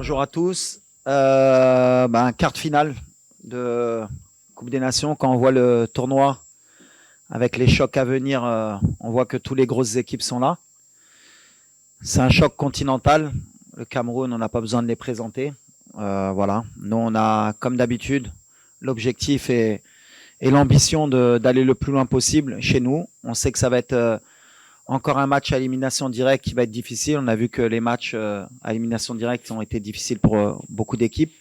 Bonjour à tous. Quart de finale de Coupe des Nations. Quand on voit le tournoi avec les chocs à venir, on voit que toutes les grosses équipes sont là. C'est un choc continental. Le Cameroun, on n'a pas besoin de les présenter. Voilà. Nous, on a, comme d'habitude, l'objectif et l'ambition d'aller le plus loin possible chez nous. On sait que ça va être encore un match à élimination directe qui va être difficile. On a vu que les matchs à élimination directe ont été difficiles pour beaucoup d'équipes.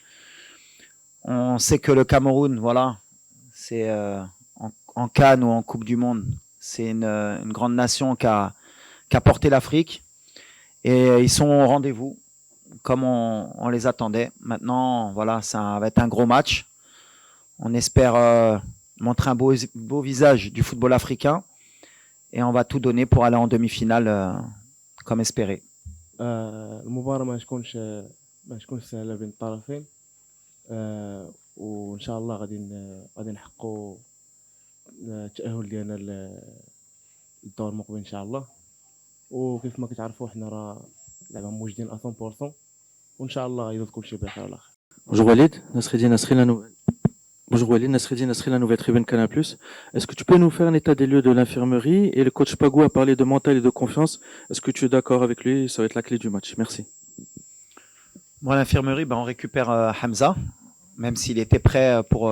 On sait que le Cameroun, voilà, c'est en CAN ou en Coupe du Monde, c'est une grande nation qui a porté l'Afrique et ils sont au rendez-vous comme on les attendait. Maintenant, voilà, ça va être un gros match. On espère montrer un beau visage du football africain et on va tout donner pour aller en demi-finale comme espéré. المباراة ما تكونش سهلة بين الطرفين. وإن شاء الله غادي نحققوا التأهل ديالنا للدور المقبل إن شاء الله. وكيف ما كتعرفوا حنا راه لعبة موجودين 100% وإن شاء الله غيدوز كلشي بخير والآخر. Bonjour Walid, Nasreddin Nasri, la nouvelle. Bonjour Walid, Nasreddin Nasri, la nouvelle tribune Canal+. Est-ce que tu peux nous faire un état des lieux de l'infirmerie? Et le coach Pagou a parlé de mental et de confiance. Est-ce que tu es d'accord avec lui? Ça va être la clé du match. Merci. Bon, à l'infirmerie, on récupère Hamza, même s'il était prêt pour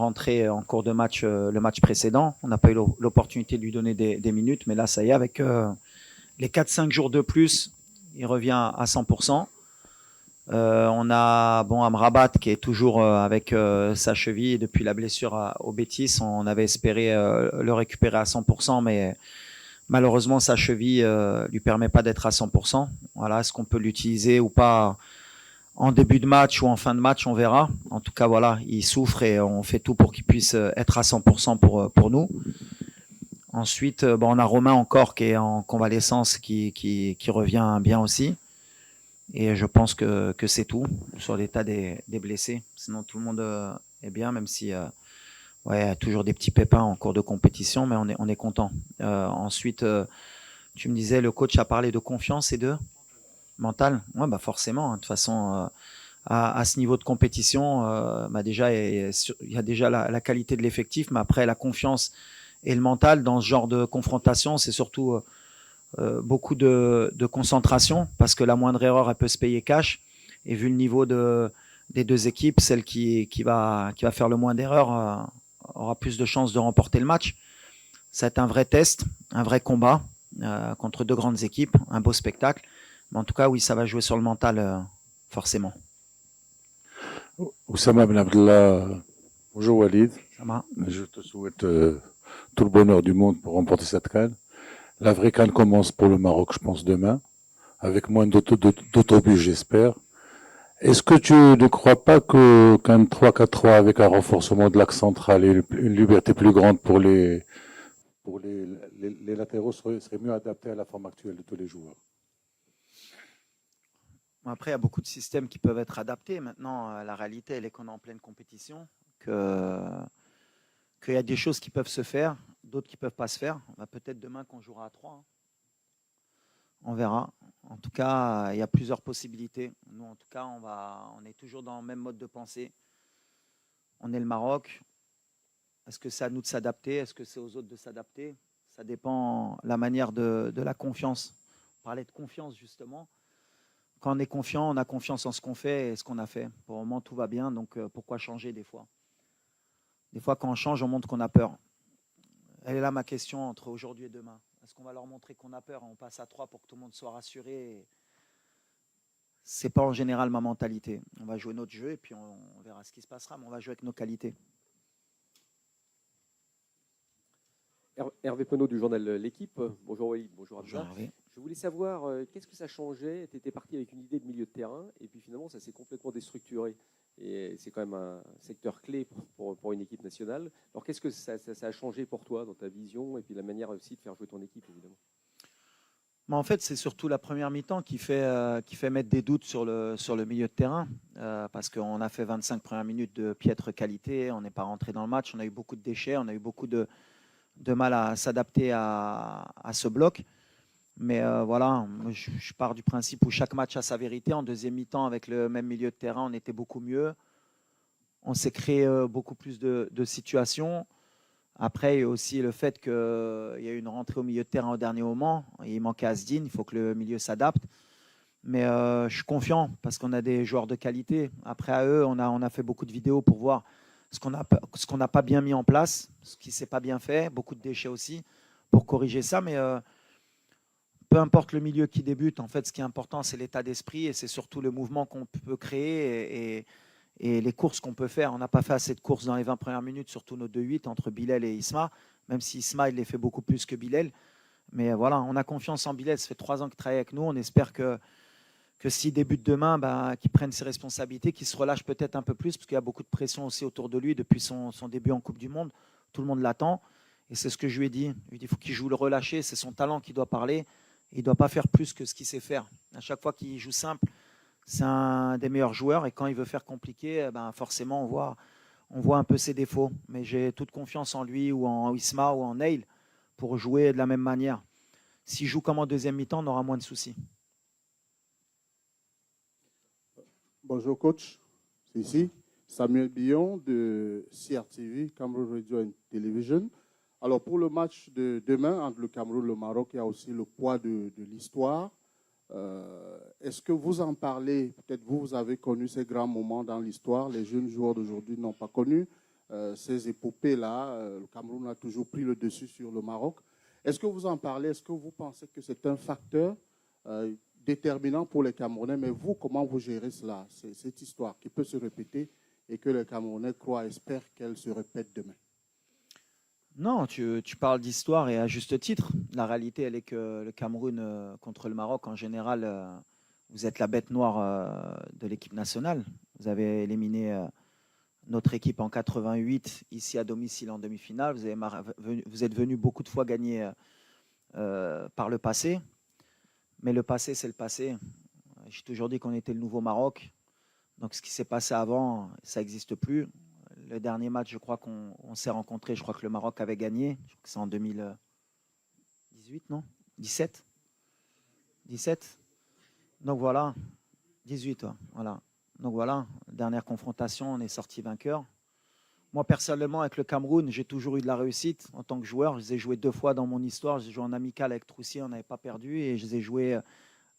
rentrer en cours de match le match précédent. On n'a pas eu l'opportunité de lui donner des minutes, mais là, ça y est, avec les 4-5 jours de plus, il revient à 100%. On a Amrabat qui est toujours avec sa cheville depuis la blessure au Betis. On avait espéré le récupérer à 100%, mais malheureusement sa cheville lui permet pas d'être à 100%. Voilà, est-ce qu'on peut l'utiliser ou pas en début de match ou en fin de match, on verra. En tout cas, voilà, il souffre et on fait tout pour qu'il puisse être à 100% pour nous. Ensuite, on a Romain encore qui est en convalescence, qui revient bien aussi. Et je pense que c'est tout sur l'état des blessés. Sinon, tout le monde est bien, même si il y a toujours des petits pépins en cours de compétition, mais on est content. Ensuite, tu me disais, le coach a parlé de confiance et de mental. Ouais, forcément. De toute façon, à ce niveau de compétition, déjà, il y a déjà la qualité de l'effectif, mais après, la confiance et le mental dans ce genre de confrontation, c'est surtout beaucoup de concentration, parce que la moindre erreur, elle peut se payer cash. Et vu le niveau des deux équipes, celle qui va faire le moins d'erreurs aura plus de chances de remporter le match. Ça va être un vrai test, un vrai combat contre deux grandes équipes, un beau spectacle. Mais en tout cas, oui, ça va jouer sur le mental, forcément. Oussama Ben Abdallah, bonjour Walid. Je te souhaite tout le bonheur du monde pour remporter cette CAN. La vraie CAN commence pour le Maroc, je pense, demain, avec moins d'autobus, j'espère. Est-ce que tu ne crois pas qu'un 3-4-3 avec un renforcement de l'axe central et une liberté plus grande pour les latéraux serait mieux adapté à la forme actuelle de tous les joueurs? Après, il y a beaucoup de systèmes qui peuvent être adaptés. Maintenant, la réalité, elle est qu'on est en pleine compétition, qu'il y a des choses qui peuvent se faire, d'autres qui ne peuvent pas se faire. Peut-être demain qu'on jouera à 3. On verra. En tout cas, il y a plusieurs possibilités. Nous, en tout cas, on est toujours dans le même mode de pensée. On est le Maroc. Est-ce que c'est à nous de s'adapter? Est-ce que c'est aux autres de s'adapter? Ça dépend la manière de la confiance. On parlait de confiance, justement. Quand on est confiant, on a confiance en ce qu'on fait et ce qu'on a fait. Pour le moment, tout va bien, donc pourquoi changer des fois? Des fois, quand on change, on montre qu'on a peur. Elle est là ma question entre aujourd'hui et demain. Est-ce qu'on va leur montrer qu'on a peur? On passe à 3 pour que tout le monde soit rassuré. Ce n'est pas en général ma mentalité. On va jouer notre jeu et puis on verra ce qui se passera, mais on va jouer avec nos qualités. Hervé Penaud du journal L'Équipe. Bonjour Walid, bonjour Hamza. Bonjour Hervé. Je voulais savoir qu'est-ce que ça changeait. Tu étais parti avec une idée de milieu de terrain et puis finalement ça s'est complètement déstructuré. Et c'est quand même un secteur clé pour une équipe nationale. Alors qu'est-ce que ça a changé pour toi dans ta vision et puis la manière aussi de faire jouer ton équipe évidemment? En fait, c'est surtout la première mi-temps qui fait mettre des doutes sur le milieu de terrain parce qu'on a fait 25 premières minutes de piètre qualité, on n'est pas rentré dans le match, on a eu beaucoup de déchets, on a eu beaucoup de mal à s'adapter à ce bloc. Mais voilà, moi, je pars du principe où chaque match a sa vérité. En deuxième mi-temps, avec le même milieu de terrain, on était beaucoup mieux. On s'est créé beaucoup plus de situations. Après, il y a aussi le fait qu'il y a eu une rentrée au milieu de terrain au dernier moment. Il manquait Asdin, il faut que le milieu s'adapte. Mais je suis confiant parce qu'on a des joueurs de qualité. Après, à eux, on a fait beaucoup de vidéos pour voir ce qu'on n'a pas bien mis en place, ce qui ne s'est pas bien fait, beaucoup de déchets aussi, pour corriger ça. Mais peu importe le milieu qui débute, en fait, ce qui est important, c'est l'état d'esprit et c'est surtout le mouvement qu'on peut créer et les courses qu'on peut faire. On n'a pas fait assez de courses dans les 20 premières minutes, surtout nos 2-8 entre Bilal et Isma, même si Isma, il les fait beaucoup plus que Bilal. Mais voilà, on a confiance en Bilal. Ça fait 3 ans qu'il travaille avec nous. On espère que s'il débute demain, qu'il prenne ses responsabilités, qu'il se relâche peut-être un peu plus, parce qu'il y a beaucoup de pression aussi autour de lui depuis son début en Coupe du Monde. Tout le monde l'attend. Et c'est ce que je lui ai dit. Je lui ai dit, il faut qu'il joue le relâché. C'est son talent qui doit parler. Il ne doit pas faire plus que ce qu'il sait faire. À chaque fois qu'il joue simple, c'est un des meilleurs joueurs. Et quand il veut faire compliqué, forcément, on voit un peu ses défauts. Mais j'ai toute confiance en lui ou en Isma ou en Neil pour jouer de la même manière. S'il joue comme en deuxième mi-temps, on aura moins de soucis. Bonjour coach, c'est ici Samuel Billon de CRTV, Cameroun Radio and Television. Alors pour le match de demain entre le Cameroun et le Maroc, il y a aussi le poids de l'histoire. Est-ce que vous en parlez? Peut-être vous avez connu ces grands moments dans l'histoire. Les jeunes joueurs d'aujourd'hui n'ont pas connu ces épopées-là. Le Cameroun a toujours pris le dessus sur le Maroc. Est-ce que vous en parlez? Est-ce que vous pensez que c'est un facteur déterminant pour les Camerounais? Mais vous, comment vous gérez cela, cette histoire qui peut se répéter et que les Camerounais croient, espèrent qu'elle se répète demain? Non, tu parles d'histoire et à juste titre. La réalité, elle est que le Cameroun contre le Maroc, en général, vous êtes la bête noire de l'équipe nationale. Vous avez éliminé notre équipe en 88, ici à domicile en demi-finale. Vous êtes venu beaucoup de fois gagner par le passé. Mais le passé, c'est le passé. J'ai toujours dit qu'on était le nouveau Maroc. Donc ce qui s'est passé avant, ça n'existe plus. Le dernier match, je crois qu'on s'est rencontrés. Je crois que le Maroc avait gagné. Je crois que c'est en 2018, non 17 17 Donc voilà. 18, ouais. Voilà. Donc voilà. Dernière confrontation, on est sorti vainqueur. Moi, personnellement, avec le Cameroun, j'ai toujours eu de la réussite en tant que joueur. Je les ai joués 2 fois dans mon histoire. J'ai joué en amical avec Troussier, on n'avait pas perdu. Et je les ai joués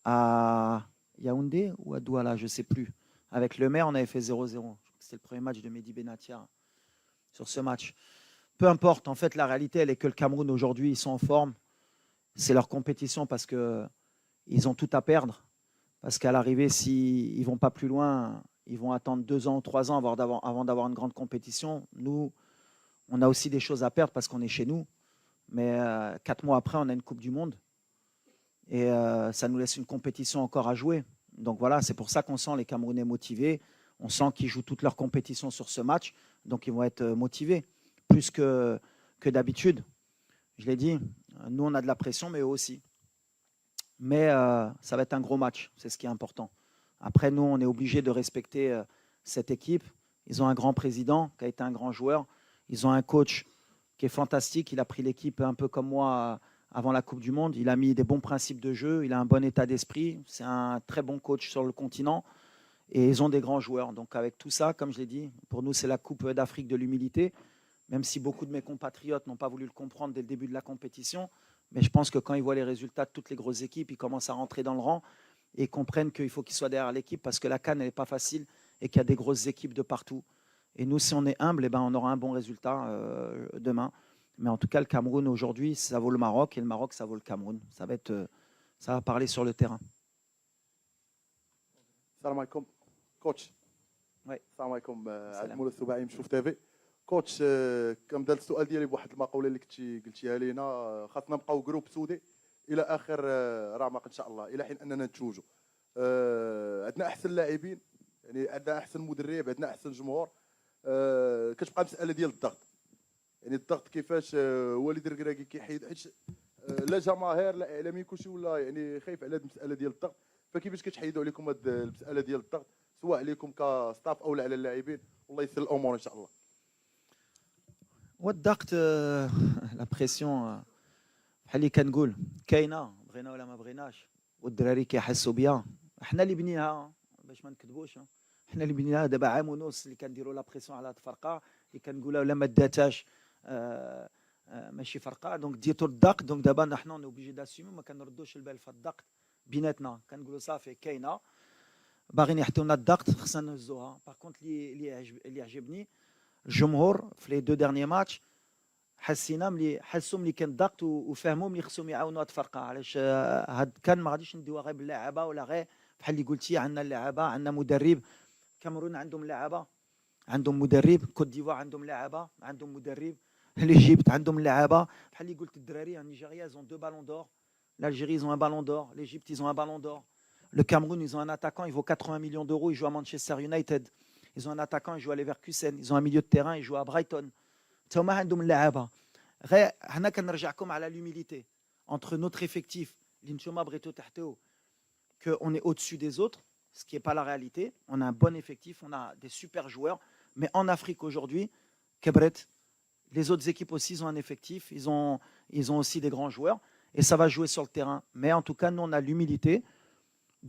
à Yaoundé ou à Douala, je ne sais plus. Avec le maire, on avait fait 0-0. C'était le premier match de Mehdi Benatia sur ce match. Peu importe, en fait, la réalité, elle est que le Cameroun, aujourd'hui, ils sont en forme. C'est leur compétition parce qu'ils ont tout à perdre. Parce qu'à l'arrivée, s'ils ne vont pas plus loin, ils vont attendre 2 ans, 3 ans avant d'avoir une grande compétition. Nous, on a aussi des choses à perdre parce qu'on est chez nous. Mais 4 mois après, on a une Coupe du Monde. Et ça nous laisse une compétition encore à jouer. Donc voilà, c'est pour ça qu'on sent les Camerounais motivés. On sent qu'ils jouent toute leur compétition sur ce match. Donc ils vont être motivés, plus que d'habitude. Je l'ai dit, nous on a de la pression, mais eux aussi. Mais ça va être un gros match, c'est ce qui est important. Après, nous, on est obligé de respecter cette équipe. Ils ont un grand président qui a été un grand joueur. Ils ont un coach qui est fantastique. Il a pris l'équipe un peu comme moi avant la Coupe du Monde. Il a mis des bons principes de jeu. Il a un bon état d'esprit. C'est un très bon coach sur le continent. Et ils ont des grands joueurs. Donc avec tout ça, comme je l'ai dit, pour nous, c'est la Coupe d'Afrique de l'humilité. Même si beaucoup de mes compatriotes n'ont pas voulu le comprendre dès le début de la compétition. Mais je pense que quand ils voient les résultats de toutes les grosses équipes, ils commencent à rentrer dans le rang et comprennent qu'il faut qu'ils soient derrière l'équipe parce que la CAN, elle n'est pas facile et qu'il y a des grosses équipes de partout. Et nous, si on est humble, on aura un bon résultat demain. Mais en tout cas, le Cameroun, aujourd'hui, ça vaut le Maroc et le Maroc, ça vaut le Cameroun. Ça va parler sur le terrain. Salam alaikum, coach. Oui. Salam alaikum, عبد المولى السباعي مشوف تيفي. كوتش كنبدا السؤال ديالي بواحد المقوله اللي قلتيها لينا، خاصنا نبقاو جروب سودي الى اخر رمق ان شاء الله، الى حين اننا نتوجوا. عندنا احسن لاعبين، يعني عندنا احسن مدرب، عندنا احسن جمهور. كتبقى المساله ديال الضغط، يعني الضغط كيفاش والد الركراكي كيحيد، حيت لا جماهير لا اعلاميين كلشي ولا يعني خايف على هذه المساله ديال الضغط. فكيفاش كتحيدوا عليكم هذه المساله ديال الضغط سواء عليكم كستاف او على اللاعبين؟ والله يسر الامور ان شاء الله. والضغط لا بريسيون بحال اللي كنقول كاينه، بغينا ولا ما بغيناش والدراري كيحسوا بيها. احنا اللي بنيها باش ما نكذبوش، احنا اللي بنينا دابا عام ونص اللي كنديروا لا بريسيون على هاد الفرقه اللي كنقولوا لا ما داتاش ماشي فرقه دونك ديتو الضغط. دونك دابا نحن اوبليجي داسيمي ما كنردوش البال في الضغط بيناتنا، كنقولوا صافي كاينه باغيين يحطونا الضغط خصنا نهزوها. باغ كونت اللي عجبني الجمهور في لي دو ديرني ماتش حسينا حسوا ملي كان ضغط وفهموا ملي خصهم يعاونوا هاد الفرقه. علاش هاد كان ما غاديش نديوها غير باللاعبه ولا غير بحال اللي قلتي عندنا اللاعبه عندنا مدرب. كاميرون عندهم لاعبه عندهم مدرب، كوت ديفوار عندهم لاعبه عندهم مدرب، l'Égypte عندهم لاعبه بحال اللي قلت الدراري. النيجيريا ils ont 2 ballons d'or, l'Algérie ils ont un ballon d'or, l'Égypte ils ont un ballon d'or, le Cameroun ils ont un attaquant il vaut 80 millions d'euros, il joue à Manchester United, ils ont un attaquant il joue à Leverkusen, ils ont un milieu de terrain il joue à Brighton. تما عندهم اللاعبه. غير هنا كنرجعكم على l'humilité entre notre effectif اللي نتوما بغيتو تحتو que on est au-dessus des autres, ce qui n'est pas la réalité. On a un bon effectif, on a des super joueurs, mais en Afrique aujourd'hui, Kebret, les autres équipes aussi ils ont un effectif, ils ont aussi des grands joueurs et ça va jouer sur le terrain. Mais en tout cas, nous on a l'humilité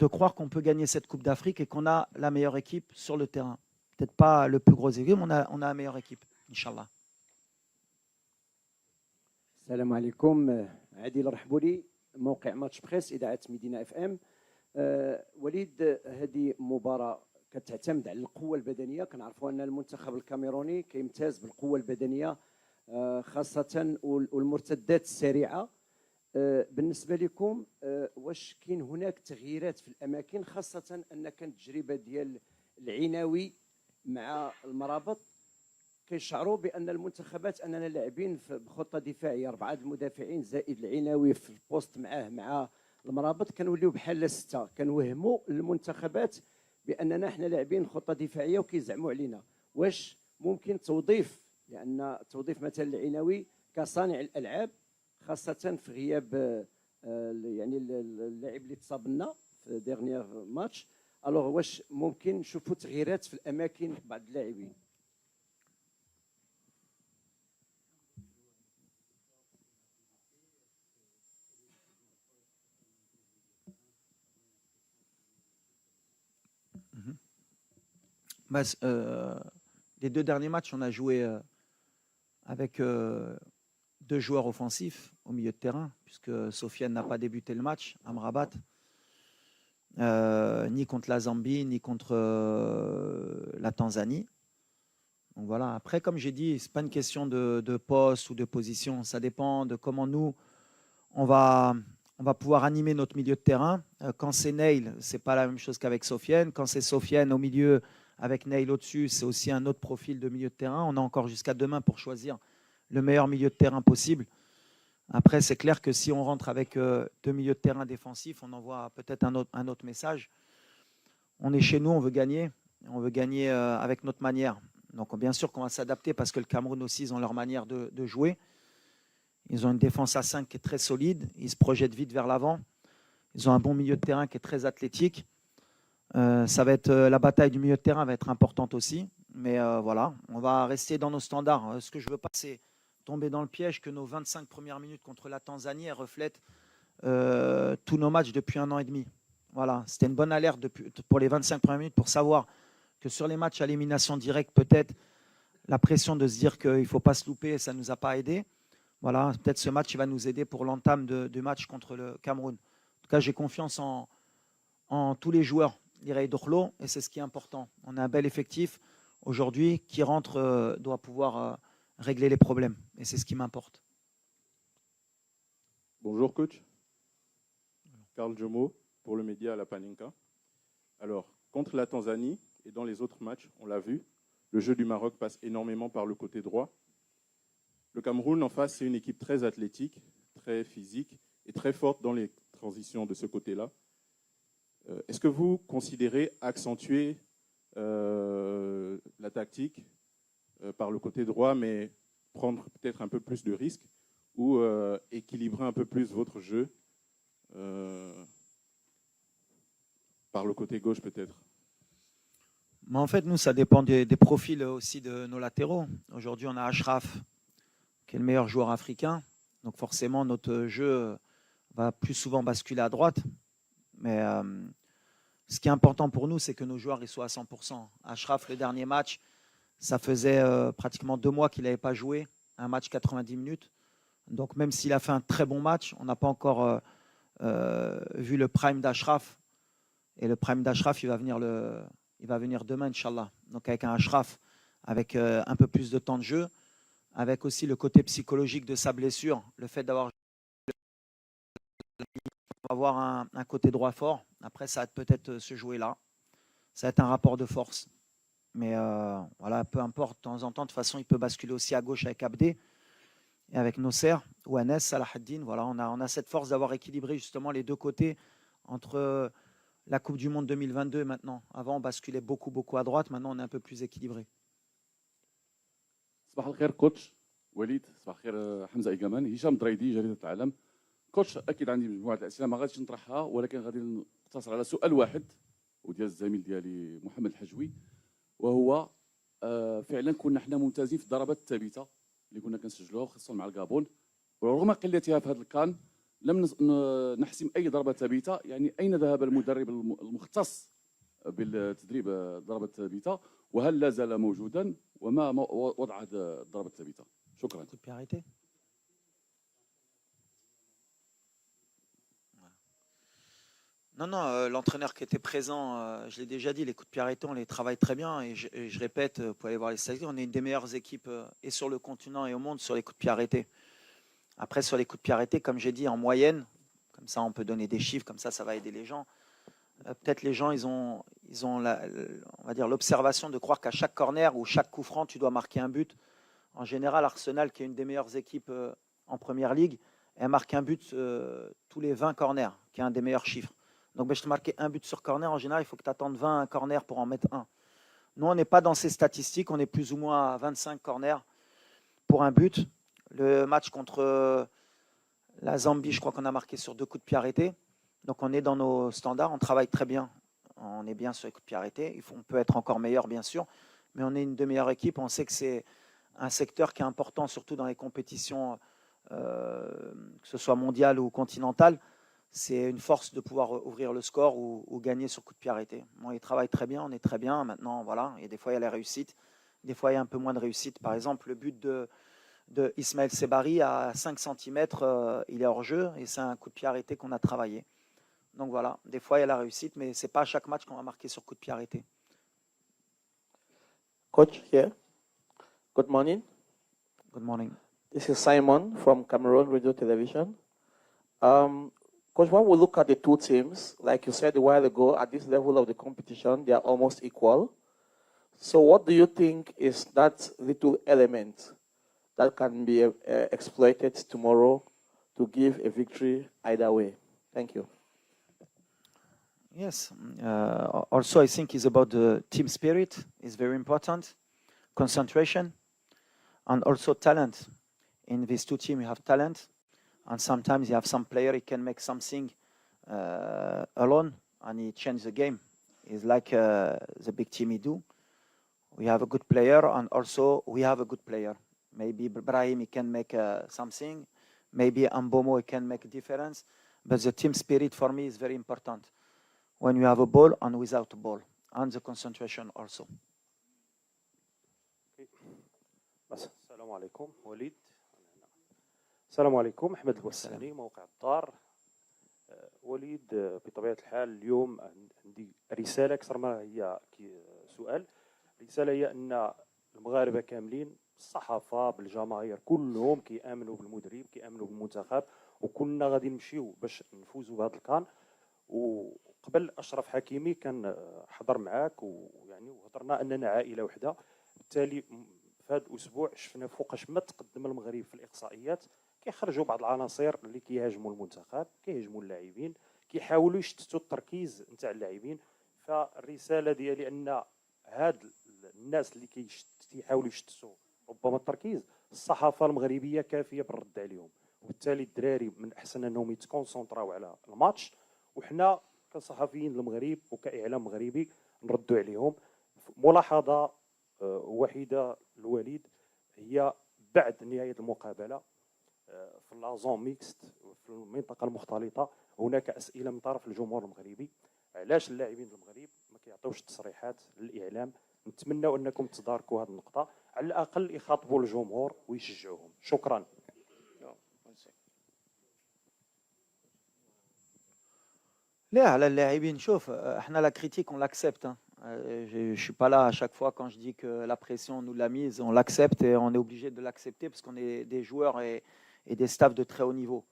de croire qu'on peut gagner cette Coupe d'Afrique et qu'on a la meilleure équipe sur le terrain. Peut-être pas le plus gros équipe, mais on a la meilleure équipe, Inch'Allah. السلام عليكم. عادل رحبولي، موقع ماتش بريس إذاعة مدينة اف ام. وليد، هذه مباراة كتعتمد على القوة البدنية. كنعرفوا أن المنتخب الكاميروني كيمتاز بالقوة البدنية خاصة والمرتدات السريعة. بالنسبة لكم واش كاين هناك تغييرات في الأماكن، خاصة أن كانت تجربة ديال العناوي مع المرابط كيشعروا بان المنتخبات اننا لاعبين بخطه دفاعيه 4 المدافعين زائد العناوي في البوست مع المرابط، كنوليو بحال 6. كنوهموا المنتخبات باننا احنا لاعبين خطه دفاعيه وكيزعموا علينا. واش ممكن توظيف، لان توظيف مثلا العناوي كصانع الالعاب خاصه في غياب يعني اللاعب اللي تصاب لنا في ديرنيير ماتش، الوغ واش ممكن نشوفوا تغييرات في الاماكن بعض اللاعبين؟ Les 2 derniers matchs, on a joué avec 2 joueurs offensifs au milieu de terrain, puisque Sofiane n'a pas débuté le match, Amrabat, ni contre la Zambie, ni contre la Tanzanie. Donc voilà. Après, comme j'ai dit, ce n'est pas une question de poste ou de position, ça dépend de comment nous, on va pouvoir animer notre milieu de terrain. Quand c'est Neil, ce n'est pas la même chose qu'avec Sofiane. Quand c'est Sofiane au milieu, avec Neil au-dessus, c'est aussi un autre profil de milieu de terrain. On a encore jusqu'à demain pour choisir le meilleur milieu de terrain possible. Après, c'est clair que si on rentre avec 2 milieux de terrain défensifs, on envoie peut-être un autre message. On est chez nous, on veut gagner. On veut gagner avec notre manière. Donc bien sûr qu'on va s'adapter parce que le Cameroun aussi, ils ont leur manière de jouer. Ils ont une défense à 5 qui est très solide. Ils se projettent vite vers l'avant. Ils ont un bon milieu de terrain qui est très athlétique. Ça va être la bataille du milieu de terrain va être importante aussi, mais voilà, on va rester dans nos standards. Ce que je veux pas, c'est tomber dans le piège que nos 25 premières minutes contre la Tanzanie reflètent tous nos matchs depuis 1 an et demi. Voilà, c'était une bonne alerte pour les 25 premières minutes pour savoir que sur les matchs à élimination directe, peut-être la pression de se dire qu'il ne faut pas se louper, ça ne nous a pas aidé. Voilà, peut-être ce match il va nous aider pour l'entame du match contre le Cameroun. En tout cas, j'ai confiance en tous les joueurs. Et c'est ce qui est important. On a un bel effectif aujourd'hui qui rentre, doit pouvoir régler les problèmes. Et c'est ce qui m'importe. Bonjour coach. Karl Jomo pour le média La Paninka. Alors, contre la Tanzanie et dans les autres matchs, on l'a vu, le jeu du Maroc passe énormément par le côté droit. Le Cameroun en face, c'est une équipe très athlétique, très physique et très forte dans les transitions de ce côté-là. Est-ce que vous considérez accentuer la tactique par le côté droit, mais prendre peut-être un peu plus de risques ou équilibrer un peu plus votre jeu par le côté gauche peut-être? Mais en fait, nous, ça dépend des profils aussi de nos latéraux. Aujourd'hui, on a Achraf, qui est le meilleur joueur africain. Donc forcément, notre jeu va plus souvent basculer à droite. Mais ce qui est important pour nous, c'est que nos joueurs ils soient à 100%. Achraf, le dernier match, ça faisait pratiquement 2 mois qu'il n'avait pas joué un match 90 minutes. Donc même s'il a fait un très bon match, on n'a pas encore vu le prime d'Achraf. Et le prime d'Achraf, il va venir demain, Inch'Allah. Donc avec un Achraf, avec un peu plus de temps de jeu, avec aussi le côté psychologique de sa blessure, le fait d'avoir un côté droit fort. Après, ça va peut-être se jouer là. Ça va être un rapport de force. Mais voilà, peu importe, de temps en temps, de toute façon, il peut basculer aussi à gauche avec Abdé et avec Nosser ou Anes, Salahaddin. Voilà, on a cette force d'avoir équilibré justement les deux côtés entre la Coupe du Monde 2022 et maintenant. Avant, on basculait beaucoup à droite. Maintenant, on est un peu plus équilibré. صباح الخير كوتش وليد. صباح الخير حمزه ايجامان. هشام دريدي جريده العالم. كوتش اكيد عندي مجموعه الاسئله ما غاديش نطرحها ولكن غادي نقتصر على سؤال واحد وديال الزميل ديالي محمد الحجوي وهو فعلا كنا حنا ممتازين في الضربات الثابته اللي كنا كنسجلوها خصوصا مع الكابون ورغم قلتها في هذا الكان لم نحسم اي ضربه ثابته. يعني اين ذهب المدرب المختص بالتدريب الضربات الثابته وهل لا زال موجودا وما وضع هذه الضربه الثابته؟ شكرا. Non, l'entraîneur qui était présent, je l'ai déjà dit, les coups de pied arrêtés, on les travaille très bien. Et je répète, vous pouvez aller voir les statistiques, on est une des meilleures équipes et sur le continent et au monde sur les coups de pied arrêtés. Après, sur les coups de pied arrêtés, comme j'ai dit, en moyenne, comme ça on peut donner des chiffres, comme ça va aider les gens. Peut-être les gens, ils ont on va dire l'observation de croire qu'à chaque corner ou chaque coup franc, tu dois marquer un but. En général, Arsenal, qui est une des meilleures équipes en Première Ligue, elle marque un but tous les 20 corners, qui est un des meilleurs chiffres. Donc, je te marquais un but sur corner. En général, il faut que tu attendes 20 corners pour en mettre un. Nous, on n'est pas dans ces statistiques. On est plus ou moins à 25 corners pour un but. Le match contre la Zambie, je crois qu'on a marqué sur 2 coups de pied arrêtés. Donc, on est dans nos standards. On travaille très bien. On est bien sur les coups de pied arrêtés. On peut être encore meilleur, bien sûr. Mais on est une des meilleures équipes. On sait que c'est un secteur qui est important, surtout dans les compétitions, que ce soit mondiales ou continentales. C'est une force de pouvoir ouvrir le score ou gagner sur coup de pied arrêté. Bon, ils travaillent très bien, on est très bien. Maintenant, voilà, et des fois, il y a la réussite. Des fois, il y a un peu moins de réussite. Par exemple, le but de Ismaël Sebari à 5 cm, il est hors jeu et c'est un coup de pied arrêté qu'on a travaillé. Donc voilà, des fois, il y a la réussite, mais ce n'est pas à chaque match qu'on va marquer sur coup de pied arrêté. Coach, here. Good morning. Good morning. This is Simon from Cameroon Radio Television. Coach, when we look at the two teams, like you said a while ago, at this level of the competition, they are almost equal. So what do you think is that little element that can be exploited tomorrow to give a victory either way? Thank you. Yes. Also, I think it's about the team spirit. It's very important. Concentration and also talent. In these two teams, you have talent. And sometimes you have some player, he can make something alone and he change the game. It's like the big team he do. We have a good player and also we have a good player. Maybe Brahim, he can make something. Maybe Ambomo, he can make a difference. But the team spirit for me is very important. When you have a ball and without a ball. And the concentration also. السلام عليكم وليد. السلام عليكم احمد البستاني موقع الدار. وليد بطبيعه الحال اليوم عندي رساله اكثر ما هي سؤال. الرساله هي ان المغاربه كاملين الصحافه بالجماهير كلهم كيامنوا بالمدرب كيامنوا بالمنتخب وكلنا غادي نمشيو باش نفوزوا بهذا الكان. وقبل اشرف حكيمي كان حضر معاك ويعني وهضرنا اننا عائله واحده. بالتالي في هذا الاسبوع شفنا فوقاش ما تقدم المغرب في الاقصائيات كيخرجوا بعض العناصر اللي كيهاجموا المنتخب كيهاجموا اللاعبين كيحاولوا يشتتوا التركيز نتاع اللاعبين. فالرساله ديالي ان هاد الناس اللي كيحاولوا يشتتوا ربما التركيز الصحافه المغربيه كافيه بالرد عليهم. وبالتالي الدراري من احسن انهم يتكونسونطراو على الماتش وحنا كصحفيين المغرب وكاعلام مغربي نردوا عليهم. ملاحظه وحيده الوليد هي بعد نهايه المقابله في لا زون ميكست في المنطقه المختلطه هناك اسئله من طرف الجمهور المغربي علاش اللاعبين المغرب ما كيعطيوش تصريحات للاعلام. نتمنى انكم تداركوا هذه النقطه، على الاقل يخاطبوا الجمهور ويشجعوهم. شكرا. لا على اللاعبين شوف احنا la critique on l'accepte hein. Je suis pas là à chaque fois quand je dis que la pression on nous l'a mise, on l'accepte et on est obligé de l'accepter parce qu'on est des joueurs et des staffs de très haut niveau.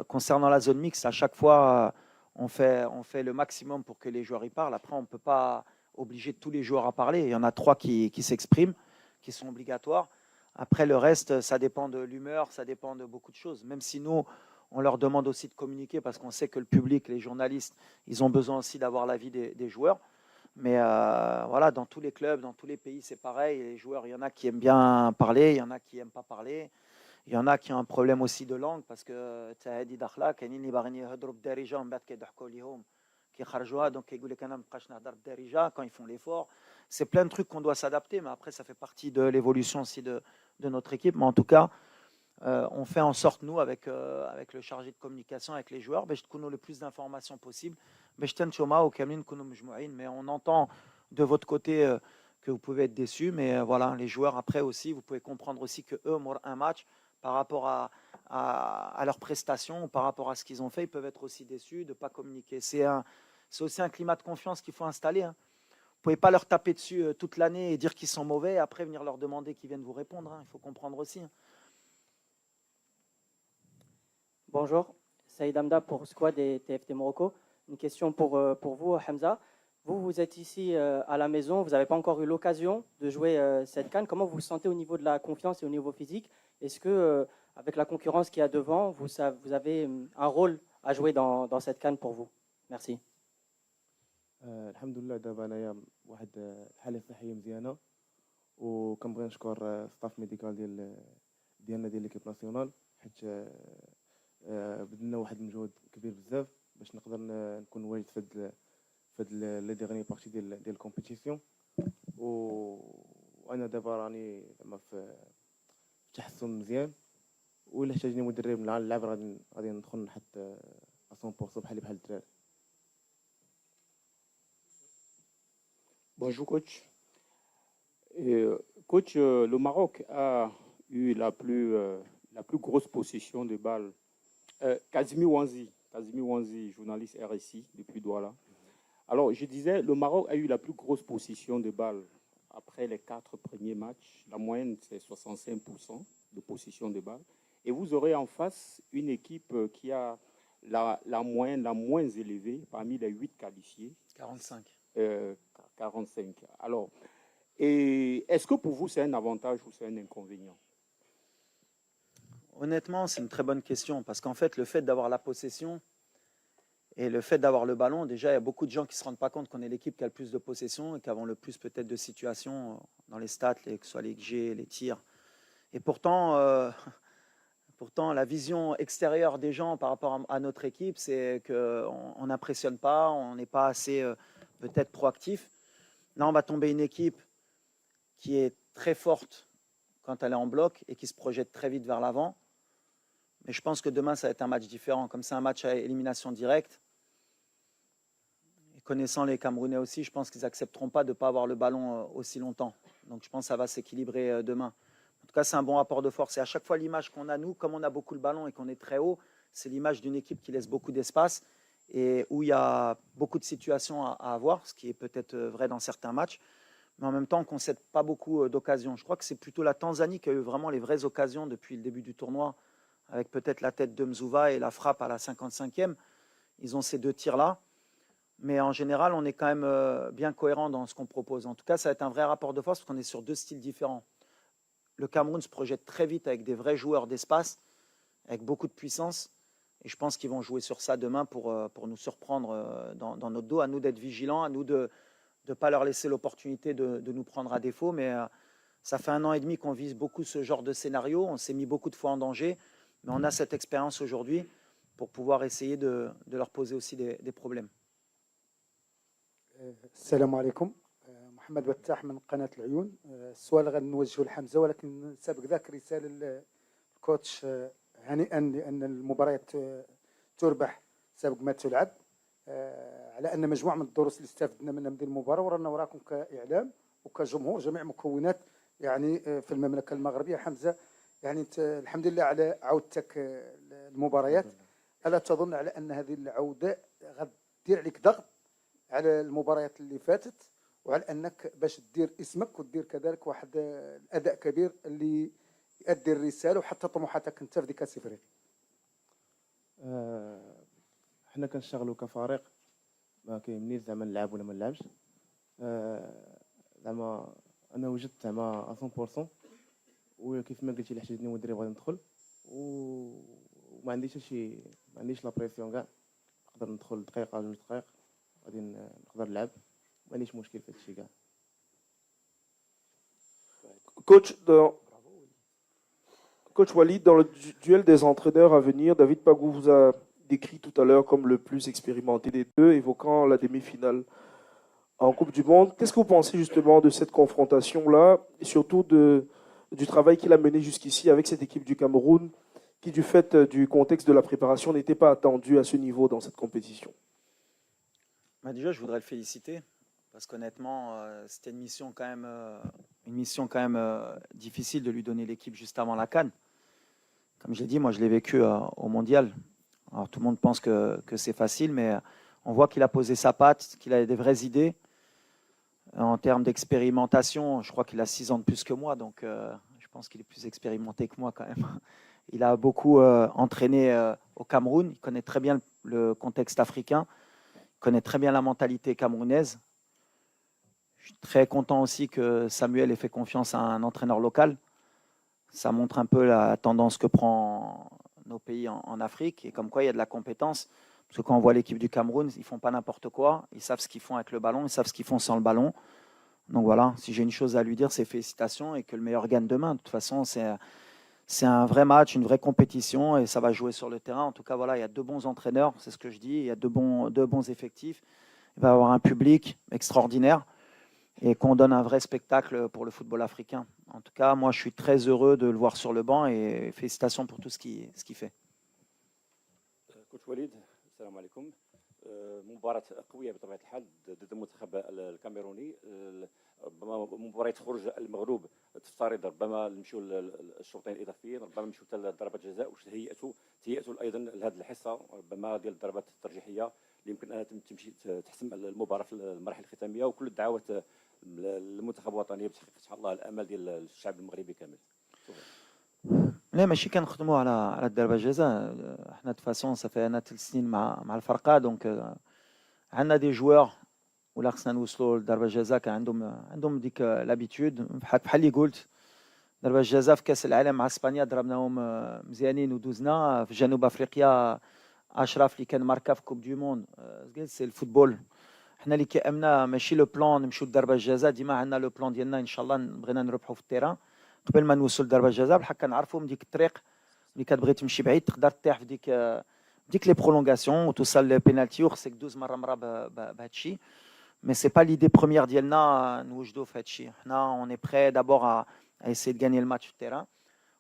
Concernant la zone mixte, à chaque fois on fait le maximum pour que les joueurs y parlent. Après on ne peut pas obliger tous les joueurs à parler. Il y en a 3 qui s'expriment, qui sont obligatoires. Après le reste, ça dépend de l'humeur, ça dépend de beaucoup de choses. Même si nous on leur demande aussi de communiquer parce qu'on sait que le public, les journalistes, ils ont besoin aussi d'avoir l'avis des joueurs. Mais voilà, dans tous les clubs, dans tous les pays, c'est pareil. Les joueurs, il y en a qui aiment bien parler, il y en a qui n'aiment pas parler. Il y en a qui ont un problème aussi de langue parce que quand ils font l'effort. C'est plein de trucs qu'on doit s'adapter, mais après, ça fait partie de l'évolution aussi de notre équipe. Mais en tout cas, on fait en sorte, nous, avec le chargé de communication, avec les joueurs, de donner le plus d'informations possible. Mais on entend de votre côté que vous pouvez être déçus, mais voilà, les joueurs, après aussi, vous pouvez comprendre aussi qu'eux, un match, par rapport à leurs prestations, par rapport à ce qu'ils ont fait, ils peuvent être aussi déçus de ne pas communiquer. C'est aussi un climat de confiance qu'il faut installer. Hein. Vous ne pouvez pas leur taper dessus toute l'année et dire qu'ils sont mauvais, et après venir leur demander qu'ils viennent vous répondre. Hein. Il faut comprendre aussi. Hein. Bonjour, Saïd Amda pour Squad et TFT Morocco. Une question pour vous, Hamza. Vous êtes ici à la maison, vous n'avez pas encore eu l'occasion de jouer cette CAN. Comment vous vous sentez au niveau de la confiance et au niveau physique? Est-ce que, avec la concurrence qu'il y a devant, vous avez un rôle à jouer dans cette CAN pour vous? Merci. الحمد لله دابا انايا واحد الحاله صحيه مزيانه وكنبغي نشكر ستاف ميديكال ديالنا ديال ليكيب ناسيونال حيت بدلنا واحد المجهود كبير بزاف باش نقدر نكون واجد في هاد لي ديغني بارتي ديال الكومبيتيسيون وانا دابا راني زعما في تحسن مزيان وإلا احتاجني مدرب نلعب غادي ندخل نحط 100% بحال الدراري. Bonjour coach. Coach, le Maroc a eu la plus grosse possession de balles. Kazimi Wanzi, journaliste RSI depuis Douala. Alors je disais, le Maroc a eu la plus grosse possession de balles après les 4 premiers matchs. La moyenne c'est 65% de possession de balles. Et vous aurez en face une équipe qui a la moyenne la moins élevée parmi les 8 qualifiés. 45. 45. Alors, est-ce que pour vous c'est un avantage ou c'est un inconvénient? Honnêtement, c'est une très bonne question parce qu'en fait, le fait d'avoir la possession et le fait d'avoir le ballon, déjà, il y a beaucoup de gens qui ne se rendent pas compte qu'on est l'équipe qui a le plus de possession et qui avons le plus peut-être de situations dans les stats, que ce soit les XG, les tirs. Et pourtant, la vision extérieure des gens par rapport à notre équipe, c'est qu'on n'impressionne pas, on n'est pas assez peut-être proactif. Là, on va tomber une équipe qui est très forte quand elle est en bloc et qui se projette très vite vers l'avant. Mais je pense que demain, ça va être un match différent. Comme c'est un match à élimination directe, et connaissant les Camerounais aussi, je pense qu'ils n'accepteront pas de ne pas avoir le ballon aussi longtemps. Donc je pense que ça va s'équilibrer demain. En tout cas, c'est un bon rapport de force. Et à chaque fois, l'image qu'on a, nous, comme on a beaucoup le ballon et qu'on est très haut, c'est l'image d'une équipe qui laisse beaucoup d'espace et où il y a beaucoup de situations à avoir, ce qui est peut-être vrai dans certains matchs. Mais en même temps, on ne concède pas beaucoup d'occasions. Je crois que c'est plutôt la Tanzanie qui a eu vraiment les vraies occasions depuis le début du tournoi, avec peut-être la tête de Mzouva et la frappe à la 55e. Ils ont ces 2 tirs-là. Mais en général, on est quand même bien cohérent dans ce qu'on propose. En tout cas, ça va être un vrai rapport de force parce qu'on est sur 2 styles différents. Le Cameroun se projette très vite avec des vrais joueurs d'espace, avec beaucoup de puissance. Et je pense qu'ils vont jouer sur ça demain pour nous surprendre dans notre dos. À nous d'être vigilants, à nous de ne pas leur laisser l'opportunité de nous prendre à défaut. Mais ça fait 1 an et demi qu'on vise beaucoup ce genre de scénario. On s'est mis beaucoup de fois en danger. Mais on a cette expérience aujourd'hui pour pouvoir essayer de leur poser aussi des problèmes. السلام عليكم. محمد بتاح من قناة العيون. السؤال غنوجهه لحمزة ولكن سابق ذاك رسالة كوتش هنيئا لان المباريات تربح سابق ما تلعب، على ان مجموعه من الدروس اللي استفدنا منها من هذه المباراه ورانا وراكم كاعلام وكجمهور جميع مكونات يعني في المملكه المغربيه. حمزه يعني الحمد لله على عودتك المباريات. الا تظن على ان هذه العوده غدير عليك ضغط على المباريات اللي فاتت، وعلى انك باش دير اسمك ودير كذلك واحد الاداء كبير اللي يؤدي الرساله وحتى طموحاتك انت في ديك كاس افريقيا؟ حنا كنشتغلوا كفريق، ما كيهمنيش زعما نلعب ولا ما نلعبش. زعما انا وجدت زعما 100%، وكيف ما قلتي لي حشدني مدرب غادي ندخل، وما عنديش شي ما عنديش لا بريسيون كاع، نقدر ندخل دقيقه جوج دقائق غادي نقدر نلعب، ما عنديش مشكل في هادشي كاع. Coach Walid, dans le duel des entraîneurs à venir, David Pagou vous a décrit tout à l'heure comme le plus expérimenté des deux, évoquant la demi-finale en Coupe du Monde. Qu'est-ce que vous pensez justement de cette confrontation-là, et surtout du travail qu'il a mené jusqu'ici avec cette équipe du Cameroun, qui du fait du contexte de la préparation n'était pas attendu à ce niveau dans cette compétition? Déjà, je voudrais le féliciter, parce qu'honnêtement, c'était une mission quand même difficile de lui donner l'équipe juste avant la CAN. Comme j'ai dit, moi je l'ai vécu au Mondial. Alors tout le monde pense que c'est facile, mais on voit qu'il a posé sa patte, qu'il a des vraies idées. En termes d'expérimentation, je crois qu'il a 6 ans de plus que moi, donc je pense qu'il est plus expérimenté que moi quand même. Il a beaucoup entraîné au Cameroun, il connaît très bien le contexte africain, il connaît très bien la mentalité camerounaise. Je suis très content aussi que Samuel ait fait confiance à un entraîneur local. Ça montre un peu la tendance que prend nos pays en Afrique, et comme quoi il y a de la compétence. Parce que quand on voit l'équipe du Cameroun, ils ne font pas n'importe quoi. Ils savent ce qu'ils font avec le ballon, ils savent ce qu'ils font sans le ballon. Donc voilà, si j'ai une chose à lui dire, c'est félicitations et que le meilleur gagne demain. De toute façon, c'est un vrai match, une vraie compétition et ça va jouer sur le terrain. En tout cas, voilà, il y a 2 bons entraîneurs, c'est ce que je dis. Il y a deux bons effectifs. Il va y avoir un public extraordinaire et qu'on donne un vrai spectacle pour le football africain. En tout cas, moi, je suis très heureux de le voir sur le banc et félicitations pour tout ce qu'il fait. Coach Walid, السلام عليكم. مباراة قوية بطبيعة الحال ضد المنتخب الكاميروني. ربما مباراة خروج المغلوب تفترض ربما نمشيو للشوطين الإضافيين، ربما نمشيو حتى لضربات الجزاء، واش تهيئتوا أيضا لهذه الحصة ربما ديال الضربات الترجيحية اللي يمكن أنها تمشي تحسم المباراة في المراحل الختامية، وكل الدعوات للمنتخب الوطني بتحقيق الله الأمل ديال الشعب المغربي كامل. لا ماشي كنخدموا على الضربه الجزاء. احنا de toute façon ça fait 3 سنين مع الفرقه، دونك عندنا دي جوار ولا خصنا نوصلوا لضربه الجزاء كان عندهم ديك لابيتود. بحال اللي قلت ضربه الجزاء في كاس العالم مع اسبانيا ضربناهم مزيانين ودوزنا. في جنوب افريقيا اشرف اللي كان ماركا في كوب دو موند. سي الفوتبول، حنا اللي كيامنا ماشي لو بلان نمشيو لضربه الجزاء. ديما عندنا لو بلان ديالنا ان شاء الله بغينا نربحوا في التيران قبل ما نوصل لضربه الجزاء، بحال كنعرفوا من ديك الطريق اللي كتبغي تمشي بعيد تقدر تطيح في ديك لي برولونغاسيون وتوصل للبينالتي، وخصك دوز مره بهذا الشيء. مي سي با ليدي بروميير ديالنا نوجدوا في هذا الشيء. حنا اون اي بري دابور ا ايسي دو غاني الماتش في التيران،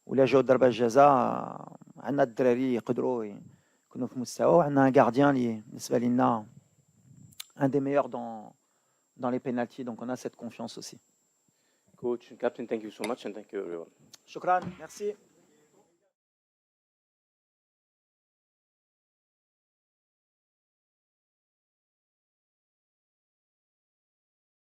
ولا جاو ضربه الجزاء عندنا الدراري يقدروا يكونوا في مستوى، وعندنا ان غارديان اللي بالنسبه لنا un des meilleurs dans les pénaltys, donc on a cette confiance aussi. Coach and captain, thank you so much and thank you everyone. Shukran, merci.